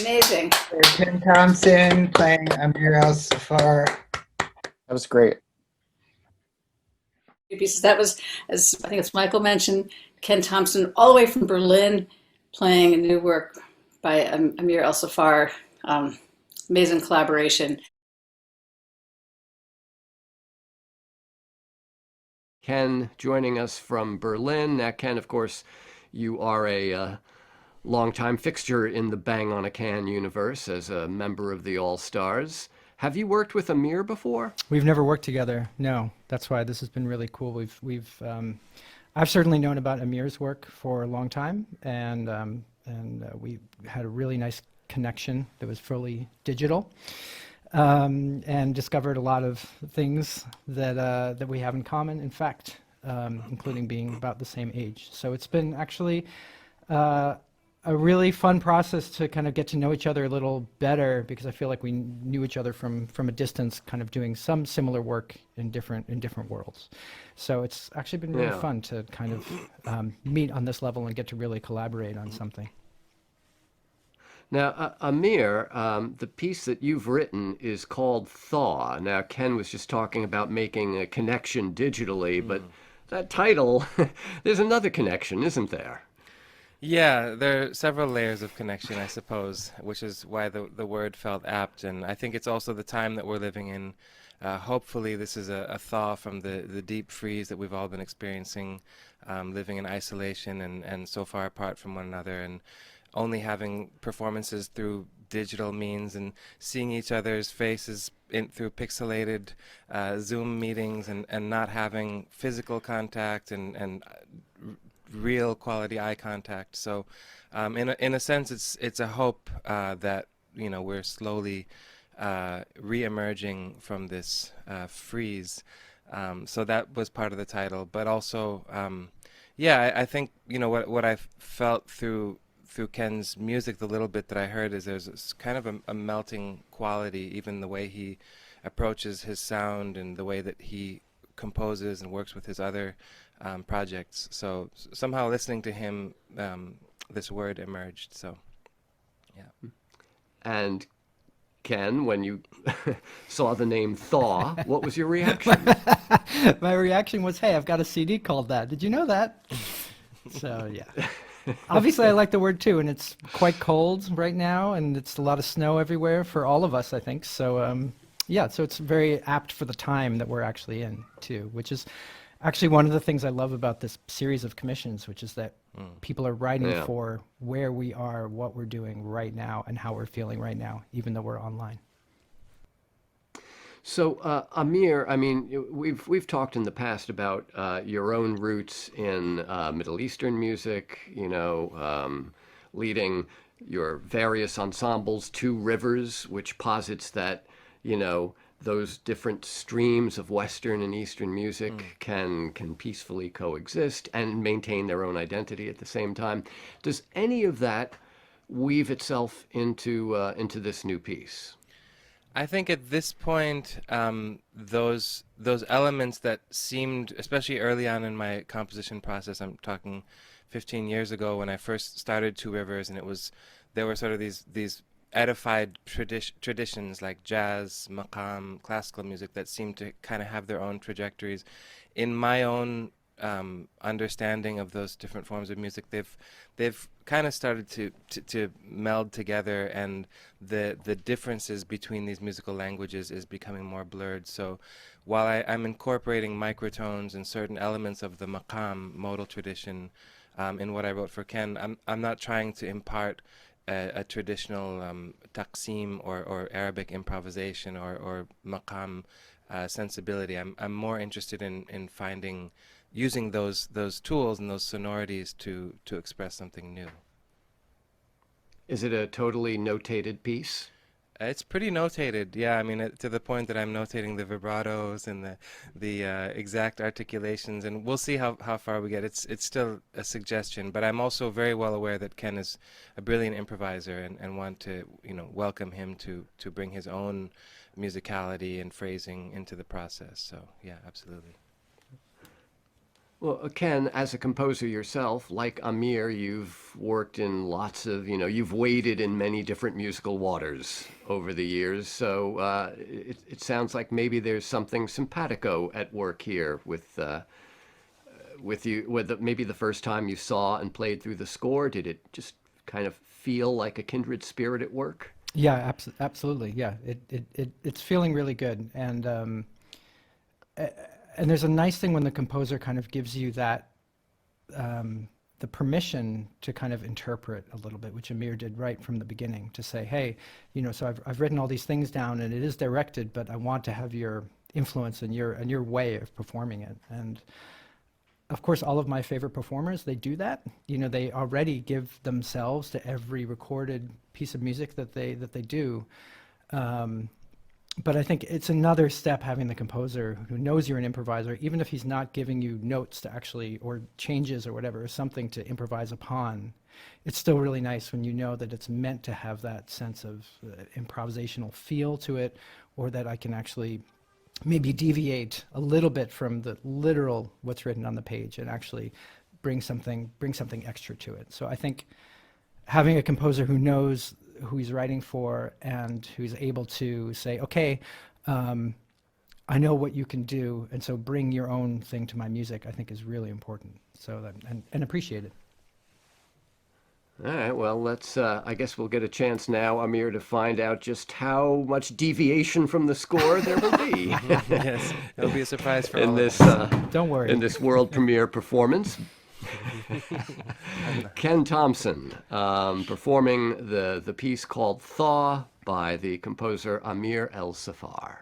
Amazing. Ken Thomson playing Amir ElSaffar. That was great. Pieces. That was, as I think it's Michael mentioned, Ken Thomson, all the way from Berlin, playing a new work by Amir ElSaffar. Amazing collaboration. Ken joining us from Berlin. Now, Ken, of course, you are a longtime fixture in the Bang on a Can universe as a member of the All Stars. Have you worked with Amir before? We've never worked together. No, that's why this has been really cool. I've certainly known about Amir's work for a long time, and we had a really nice connection that was fully digital, and discovered a lot of things that we have in common. In fact, including being about the same age. So it's been actually a really fun process to kind of get to know each other a little better, because I feel like we knew each other from a distance, kind of doing some similar work in different worlds. So it's actually been really fun to kind of meet on this level and get to really collaborate on something. Now, Amir, the piece that you've written is called Thaw. Now, Ken was just talking about making a connection digitally, but that title, there's another connection, isn't there? Yeah, there are several layers of connection, I suppose, which is why the word felt apt. And I think it's also the time that we're living in. Hopefully this is a thaw from the deep freeze that we've all been experiencing, living in isolation and so far apart from one another, and only having performances through digital means and seeing each other's faces through pixelated Zoom meetings, and not having physical contact and real quality eye contact. So in a sense, it's a hope that we're slowly re-emerging from this freeze. So that was part of the title, but also I think what I felt through Ken's music, the little bit that I heard, is there's this kind of a melting quality, even the way he approaches his sound and the way that he composes and works with his other projects. So somehow listening to him, this word emerged. So, yeah. And Ken, when you saw the name Thaw, what was your reaction? My reaction was, hey, I've got a CD called that. Did you know that? So, yeah. Obviously, I like the word too, and it's quite cold right now, and it's a lot of snow everywhere for all of us, I think. So, so it's very apt for the time that we're actually in too, which is actually one of the things I love about this series of commissions, which is that people are writing for where we are, what we're doing right now, and how we're feeling right now, even though we're online. So, Amir, I mean, we've talked in the past about your own roots in Middle Eastern music, leading your various ensembles, Two Rivers, which posits that, those different streams of Western and Eastern music can peacefully coexist and maintain their own identity at the same time. Does any of that weave itself into this new piece? I think at this point, those elements that seemed, especially early on in my composition process, I'm talking 15 years ago when I first started Two Rivers, and there were sort of these edified traditions like jazz, maqam, classical music that seemed to kind of have their own trajectories. In my own understanding of those different forms of music. They've kind of started to meld together, and the differences between these musical languages is becoming more blurred. So while I'm incorporating microtones and certain elements of the maqam modal tradition in what I wrote for Ken, I'm not trying to impart a traditional taqsim or Arabic improvisation or maqam sensibility. I'm more interested in using those tools and those sonorities to express something new. Is it a totally notated piece? It's pretty notated, yeah. I mean, to the point that I'm notating the vibratos and the exact articulations, and we'll see how far we get. It's still a suggestion, but I'm also very well aware that Ken is a brilliant improviser, and want to welcome him to bring his own musicality and phrasing into the process. So yeah, absolutely. Well, Ken, as a composer yourself, like Amir, you've worked in lots of, you've waded in many different musical waters over the years. So it sounds like maybe there's something simpatico at work here with you. Maybe the first time you saw and played through the score, did it just kind of feel like a kindred spirit at work? Yeah, absolutely. Yeah, it's feeling really good, and there's a nice thing when the composer kind of gives you that the permission to kind of interpret a little bit, which Amir did right from the beginning, to say, hey, so I've written all these things down and it is directed, but I want to have your influence and your way of performing it. And of course, all of my favorite performers, they do that. They already give themselves to every recorded piece of music that they do. But I think it's another step having the composer who knows you're an improviser, even if he's not giving you notes to actually, or changes or whatever, or something to improvise upon. It's still really nice when you know that it's meant to have that sense of improvisational feel to it, or that I can actually maybe deviate a little bit from the literal what's written on the page and actually bring something extra to it. So I think having a composer who knows who he's writing for and who's able to say, okay, I know what you can do, and so bring your own thing to my music, I think is really important. So and appreciate it. All right, well, let's, I guess we'll get a chance now, Amir, to find out just how much deviation from the score there will be. Yes, it'll be a surprise for in all this, of us. Don't worry. In this world premiere performance. Ken Thomson performing the piece called Thaw by the composer Amir ElSaffar.